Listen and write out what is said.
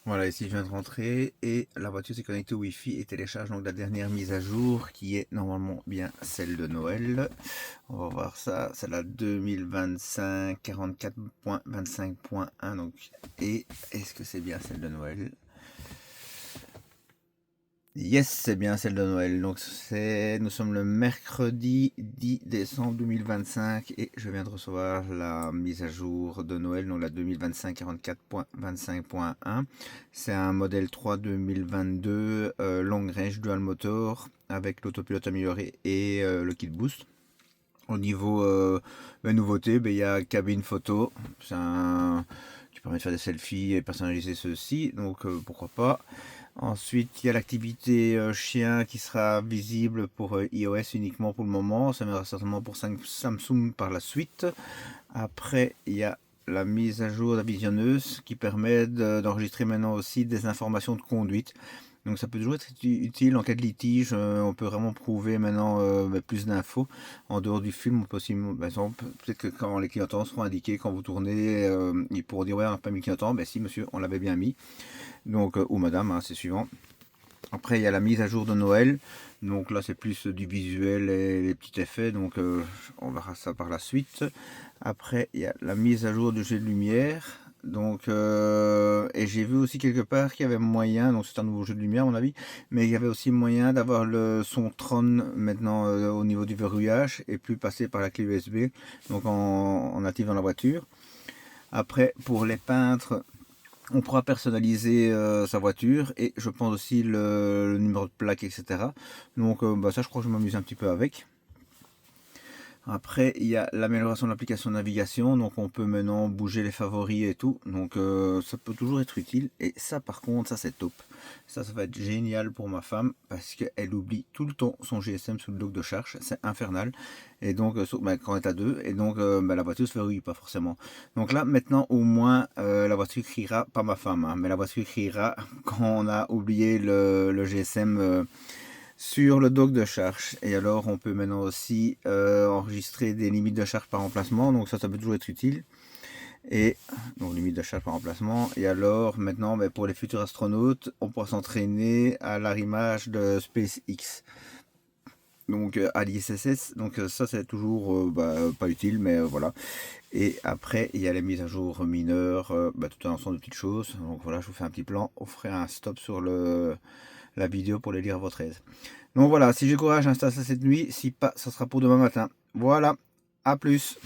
Voilà, ici je viens de rentrer et la voiture s'est connectée au Wi-Fi et télécharge donc la dernière mise à jour qui est normalement bien celle de Noël. On va voir ça, c'est la 2025 44.25.1 donc. Et est-ce que c'est bien celle de Noël? Yes, c'est bien celle de Noël. Donc nous sommes le mercredi 10 décembre 2025 et je viens de recevoir la mise à jour de Noël, donc la 2025 44.25.1. C'est un modèle 3 2022 long range dual motor avec l'autopilote amélioré et le kit boost. Au niveau nouveautés, il y a cabine photo, qui permet de faire des selfies et personnaliser ceux-ci, donc pourquoi pas. Ensuite, il y a l'activité chien qui sera visible pour iOS uniquement pour le moment. Ça viendra certainement pour Samsung par la suite. Après, il y a la mise à jour de la visionneuse qui permet d'enregistrer maintenant aussi des informations de conduite. Donc ça peut toujours être utile en cas de litige. On peut vraiment prouver maintenant plus d'infos. En dehors du film, on peut aussi, par exemple, peut-être que quand les clignotants seront indiqués, quand vous tournez, ils pourront dire ouais, on n'a pas mis le clignotant. Ben si monsieur, on l'avait bien mis. Donc, ou madame, hein, c'est suivant. Après, il y a la mise à jour de Noël. Donc là, c'est plus du visuel et les petits effets. Donc, on verra ça par la suite. Après, il y a la mise à jour du jet de lumière. Donc, et j'ai vu aussi quelque part qu'il y avait moyen, donc c'est un nouveau jeu de lumière à mon avis, mais il y avait aussi moyen d'avoir le son Tron maintenant au niveau du verrouillage et plus passer par la clé USB, donc en native dans la voiture. Après, pour les peintres, on pourra personnaliser sa voiture et je pense aussi le numéro de plaque, etc. Donc ça, je crois que je m'amuse un petit peu avec. Après, il y a l'amélioration de l'application de navigation, donc on peut maintenant bouger les favoris et tout, donc ça peut toujours être utile. Et ça, par contre, ça c'est top. Ça va être génial pour ma femme parce qu'elle oublie tout le temps son GSM sous le dock de charge, c'est infernal. Et donc, quand on est à deux, et donc la voiture se verrouille pas forcément. Donc là, maintenant, au moins, la voiture criera, pas ma femme, hein, mais la voiture criera quand on a oublié le GSM. Sur le dock de charge. Et alors on peut maintenant aussi enregistrer des limites de charge par emplacement, donc ça peut toujours être utile. Et donc limite de charge par emplacement. Et alors maintenant pour les futurs astronautes, on pourra s'entraîner à l'arrimage de SpaceX. Donc à l'ISS, donc ça c'est toujours pas utile, mais voilà. Et après il y a les mises à jour mineures, tout un ensemble de petites choses. Donc voilà, je vous fais un petit plan, on ferait un stop sur la vidéo pour les lire à votre aise. Donc voilà, si j'ai courage, j'installe ça cette nuit. Si pas, ça sera pour demain matin. Voilà, à plus.